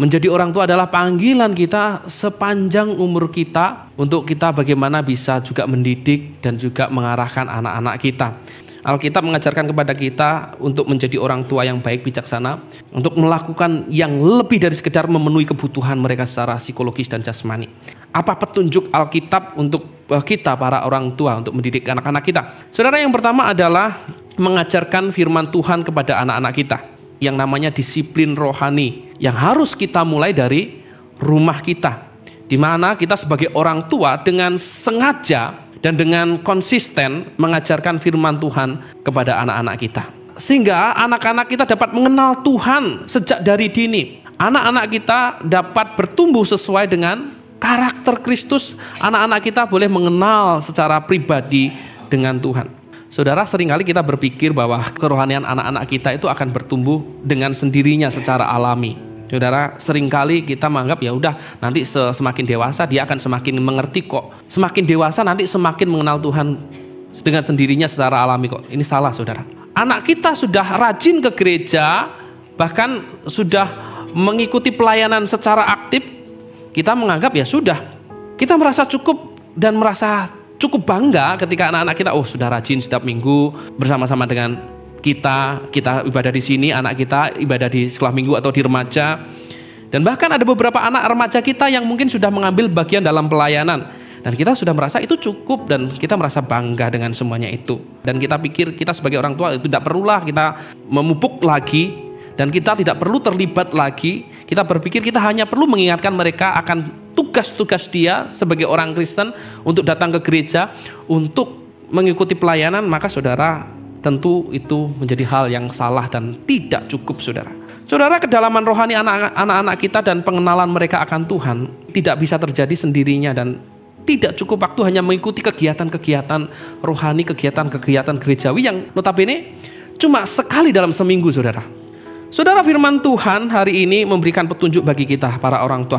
Menjadi orang tua adalah panggilan kita sepanjang umur kita untuk kita bagaimana bisa juga mendidik dan juga mengarahkan anak-anak kita. Alkitab mengajarkan kepada kita untuk menjadi orang tua yang baik, bijaksana, untuk melakukan yang lebih dari sekedar memenuhi kebutuhan mereka secara psikologis dan jasmani. Apa petunjuk Alkitab untuk kita para orang tua untuk mendidik anak-anak kita? Saudara, yang pertama adalah mengajarkan firman Tuhan kepada anak-anak kita, yang namanya disiplin rohani, yang harus kita mulai dari rumah kita, di mana kita sebagai orang tua dengan sengaja dan dengan konsisten mengajarkan firman Tuhan kepada anak-anak kita. Sehingga anak-anak kita dapat mengenal Tuhan sejak dari dini. Anak-anak kita dapat bertumbuh sesuai dengan karakter Kristus. Anak-anak kita boleh mengenal secara pribadi dengan Tuhan. Saudara, seringkali kita berpikir bahwa kerohanian anak-anak kita itu akan bertumbuh dengan sendirinya secara alami. Saudara, seringkali kita menganggap ya udah nanti semakin dewasa dia akan semakin mengerti kok. Semakin dewasa nanti semakin mengenal Tuhan dengan sendirinya secara alami kok. Ini salah, saudara. Anak kita sudah rajin ke gereja, bahkan sudah mengikuti pelayanan secara aktif, kita menganggap ya sudah. Kita merasa cukup dan merasa cukup bangga ketika anak-anak kita sudah rajin setiap minggu bersama-sama dengan kita ibadah di sini, anak kita ibadah di sekolah minggu atau di remaja. Dan bahkan ada beberapa anak remaja kita yang mungkin sudah mengambil bagian dalam pelayanan. Dan kita sudah merasa itu cukup dan kita merasa bangga dengan semuanya itu. Dan kita pikir kita sebagai orang tua itu tidak perlulah kita memupuk lagi. Dan kita tidak perlu terlibat lagi. Kita berpikir kita hanya perlu mengingatkan mereka akan tugas-tugas dia sebagai orang Kristen untuk datang ke gereja, untuk mengikuti pelayanan. Maka saudara, tentu itu menjadi hal yang salah dan tidak cukup, saudara. Saudara, kedalaman rohani anak-anak kita dan pengenalan mereka akan Tuhan tidak bisa terjadi sendirinya dan tidak cukup waktu hanya mengikuti kegiatan-kegiatan rohani, kegiatan-kegiatan gerejawi yang notabene cuma sekali dalam seminggu, saudara. Saudara, firman Tuhan hari ini memberikan petunjuk bagi kita para orang tua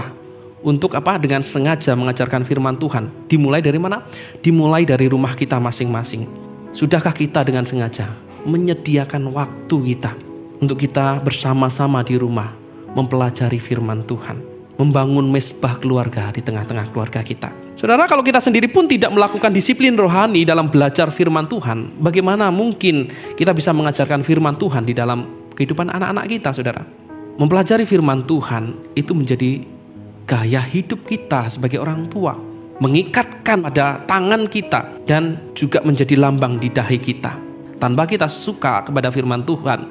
untuk apa? Dengan sengaja mengajarkan firman Tuhan. Dimulai dari mana? Dimulai dari rumah kita masing-masing. Sudahkah kita dengan sengaja menyediakan waktu kita untuk kita bersama-sama di rumah mempelajari firman Tuhan, membangun mesbah keluarga di tengah-tengah keluarga kita? Saudara, kalau kita sendiri pun tidak melakukan disiplin rohani dalam belajar firman Tuhan, bagaimana mungkin kita bisa mengajarkan firman Tuhan di dalam kehidupan anak-anak kita, saudara? Mempelajari firman Tuhan itu menjadi gaya hidup kita sebagai orang tua, mengikatkan pada tangan kita dan juga menjadi lambang di dahi kita. Tanpa kita suka kepada firman Tuhan,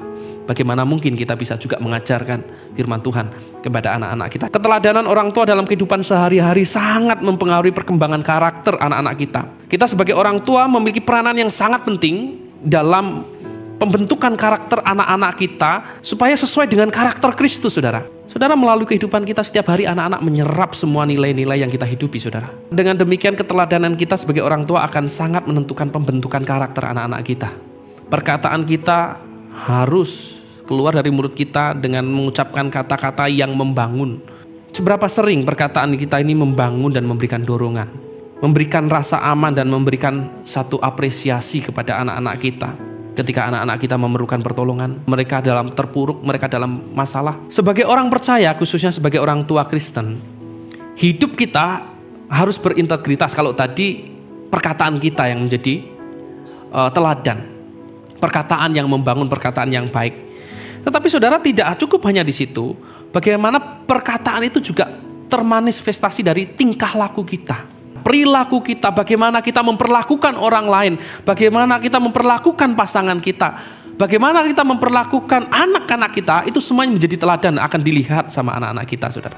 bagaimana mungkin kita bisa juga mengajarkan firman Tuhan kepada anak-anak kita? Keteladanan orang tua dalam kehidupan sehari-hari sangat mempengaruhi perkembangan karakter anak-anak kita. Kita sebagai orang tua memiliki peranan yang sangat penting dalam pembentukan karakter anak-anak kita supaya sesuai dengan karakter Kristus, saudara. Saudara, melalui kehidupan kita setiap hari anak-anak menyerap semua nilai-nilai yang kita hidupi, saudara. Dengan demikian keteladanan kita sebagai orang tua akan sangat menentukan pembentukan karakter anak-anak kita. Perkataan kita harus keluar dari mulut kita dengan mengucapkan kata-kata yang membangun. Seberapa sering perkataan kita ini membangun dan memberikan dorongan, memberikan rasa aman dan memberikan satu apresiasi kepada anak-anak kita. Ketika anak-anak kita memerlukan pertolongan, mereka dalam terpuruk, mereka dalam masalah. Sebagai orang percaya, khususnya sebagai orang tua Kristen, hidup kita harus berintegritas. Kalau tadi perkataan kita yang menjadi teladan, perkataan yang membangun, perkataan yang baik. Tetapi saudara, tidak cukup hanya di situ. Bagaimana perkataan itu juga termanifestasi dari tingkah laku kita. Perilaku kita, bagaimana kita memperlakukan orang lain, bagaimana kita memperlakukan pasangan kita, bagaimana kita memperlakukan anak-anak kita, itu semuanya menjadi teladan akan dilihat sama anak-anak kita, saudara.